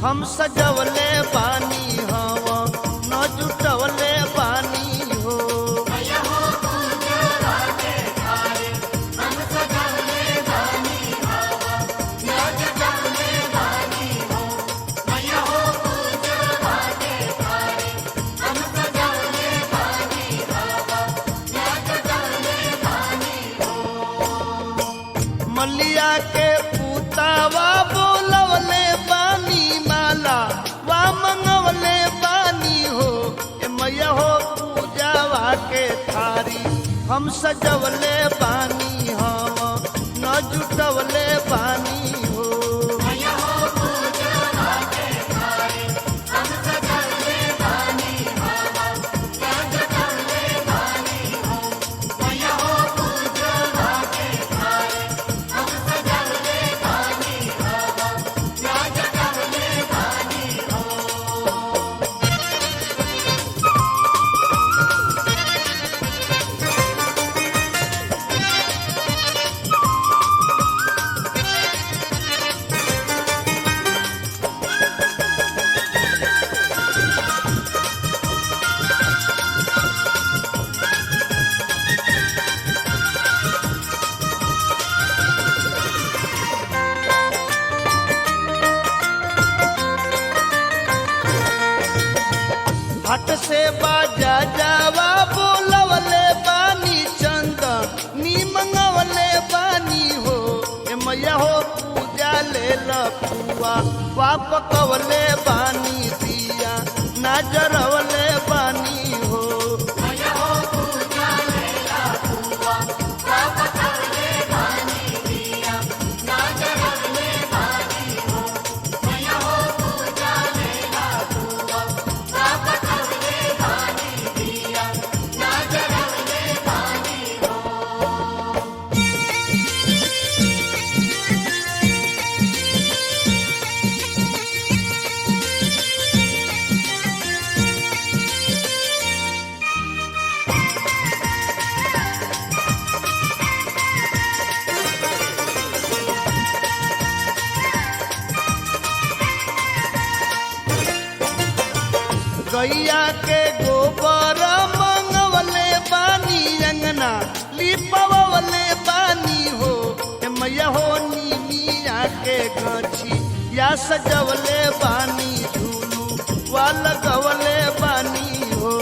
हम सजवले बानी हवा न जुटवले बानी हो। मलिया के पूतावा बोलवले बानी माला वा मंगवले बानी हो। ए मैया हो पूजावा के थारी हम सजवले बानी हम न जुटवले बानी हो। हट से बाजा जावा बोलवले बानी चंद नी मंगवले बानी हो। ए मैया हो पूजा ले लपुआ वा पकवले बानी दिया ना जरवले बानी हो। गैया के गोबर मंगवले बानी अंगना लिपवले बानी हो। ए मैया हो नीमिया के गछी या सजवले बानी झूलू वा लगवले बानी हो।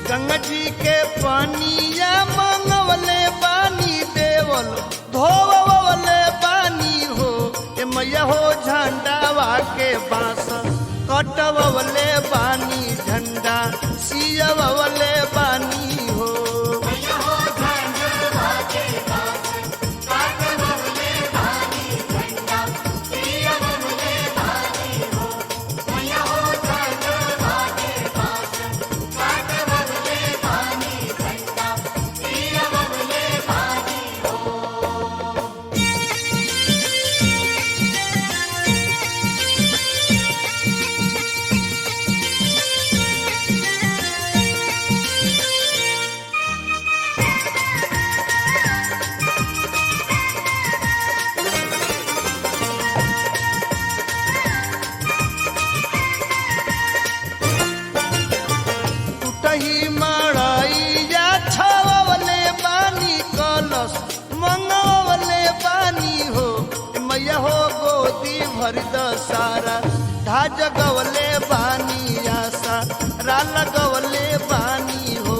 गंगा जी के पानिया मंगवले बानी देवल धोवले बानी हो। ए मैया हो झंडावा के बांस कटवले बानी झंडा सियवले बानी हो। भर सारा ढाज गवले बानी आशा राल गवले बानी हो।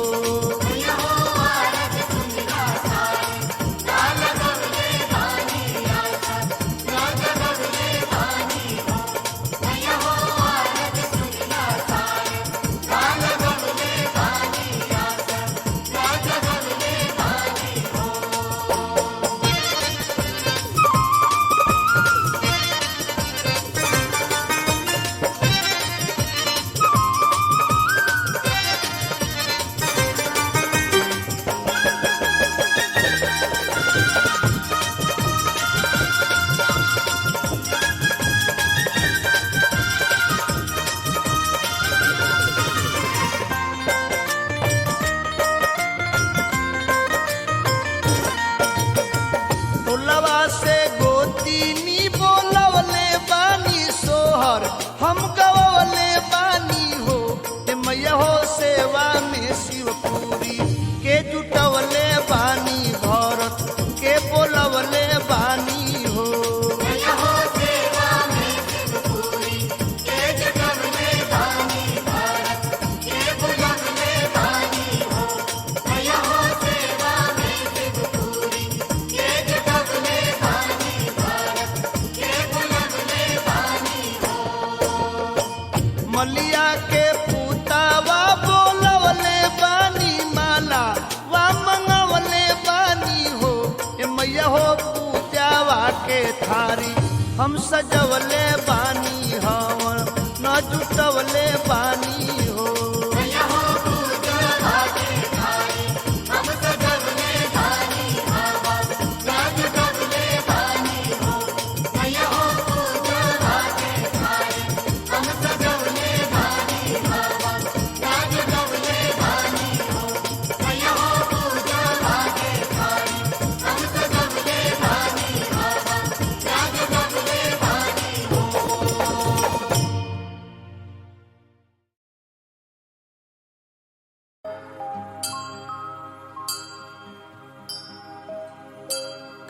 खारी हम सजवले बानी हवन न जुटवले बानी हो।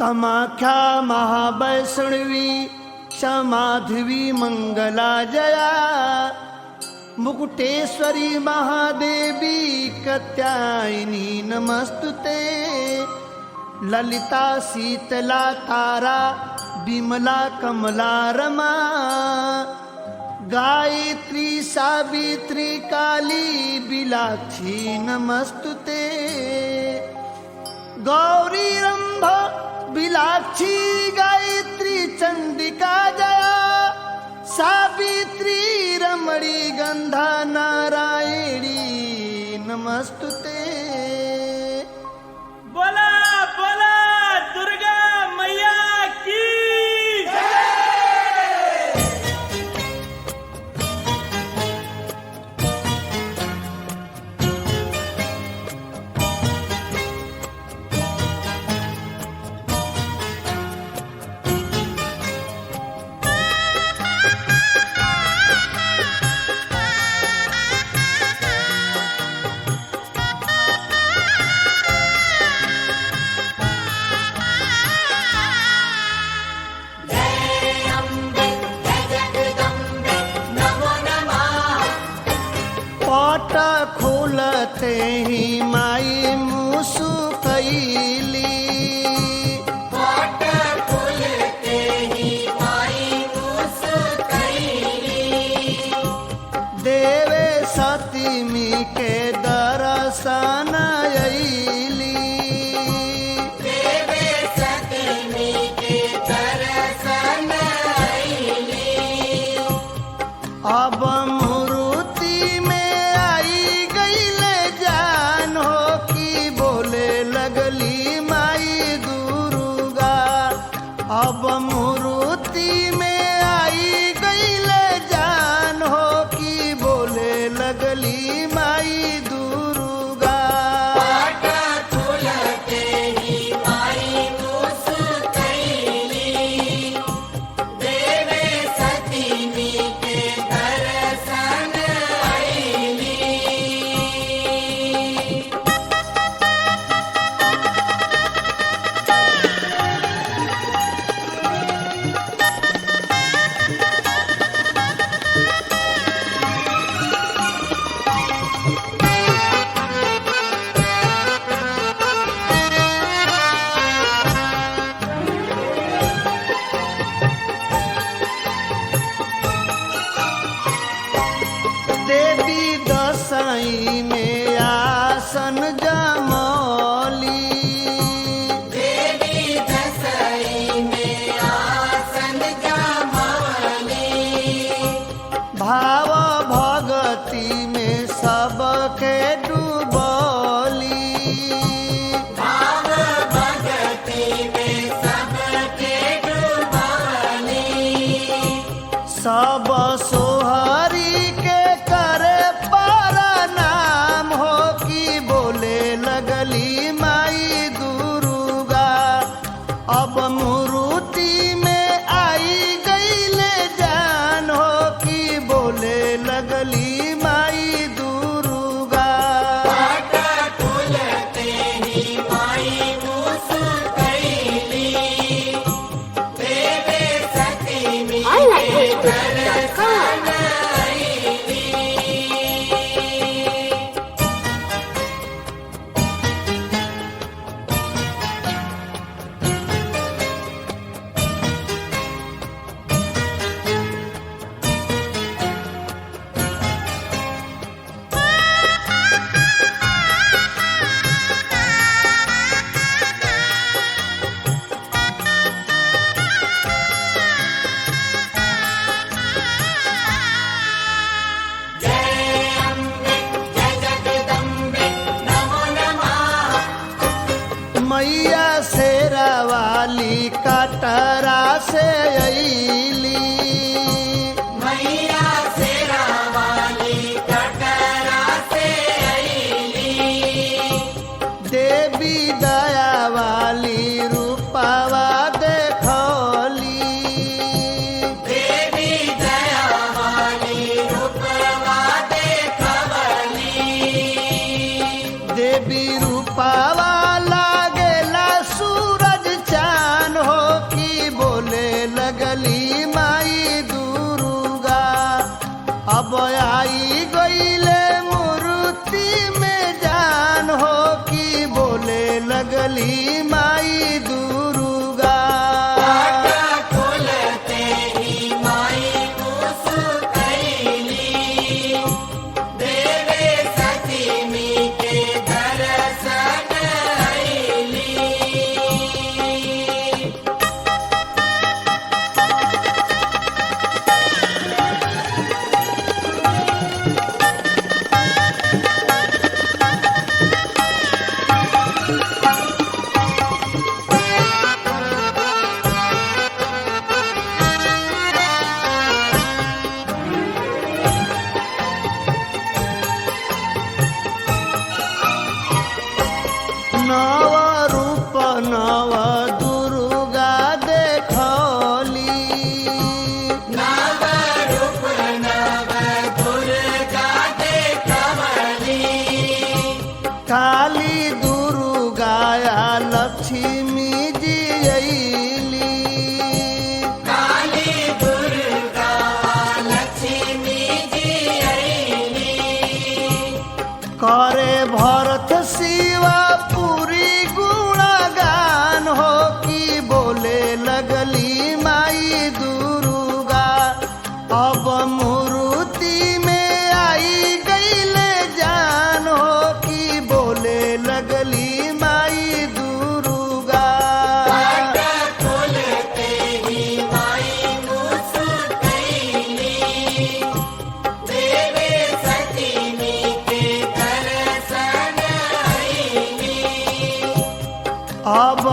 कामाख्या महावैष्णवी समाधवी मंगला जया मुकुटेश्वरी महादेवी कात्यायनी नमस्तुते। ललिता शीतला तारा विमला कमला रमा गायत्री सावित्री काली बिलाक्षी नमस्तुते। गौरी रंभ बिलाक्षी गायत्री चंडिका जया सावित्री रमणी गंधा नारायणी नमस्तुते। बोला बोला दुर्गा मैया की पट खोलते ही माई मुसुकैली पट खोलते ही माई मुस्कैली। देवे सतीमी के दर्शन अइली। देवे सतमी के दर्शन अइली। अब मूर्ति में आई गईले जान हो कि बोले देवी रूपावा लागेला सूरज चान हो कि बोले लगली माई दुर्गा। अब आई गईले मूर्ति में जान हो कि बोले लगली माई दुर्गा। खुलते ही माई मुस्कैली, देवे सतीमी के दर्शन अइली। नव रूप नव दुर्गा देखली, नव रूप नव दुर्गा देखवली, काली दुर्गा लक्ष्मी जी अइली। काली दुर्गा लक्ष्मी जी अइली। करे भरत शिवा पूरी गुणगान हो कि बोले लगली माई दुर्गा। अब मूर्ति में आई गईले जान हो कि बोले लगली माई दुर्गा। खुलते ही माई मुस्कैली, देवे सतीमी के दर्शन अइली। अब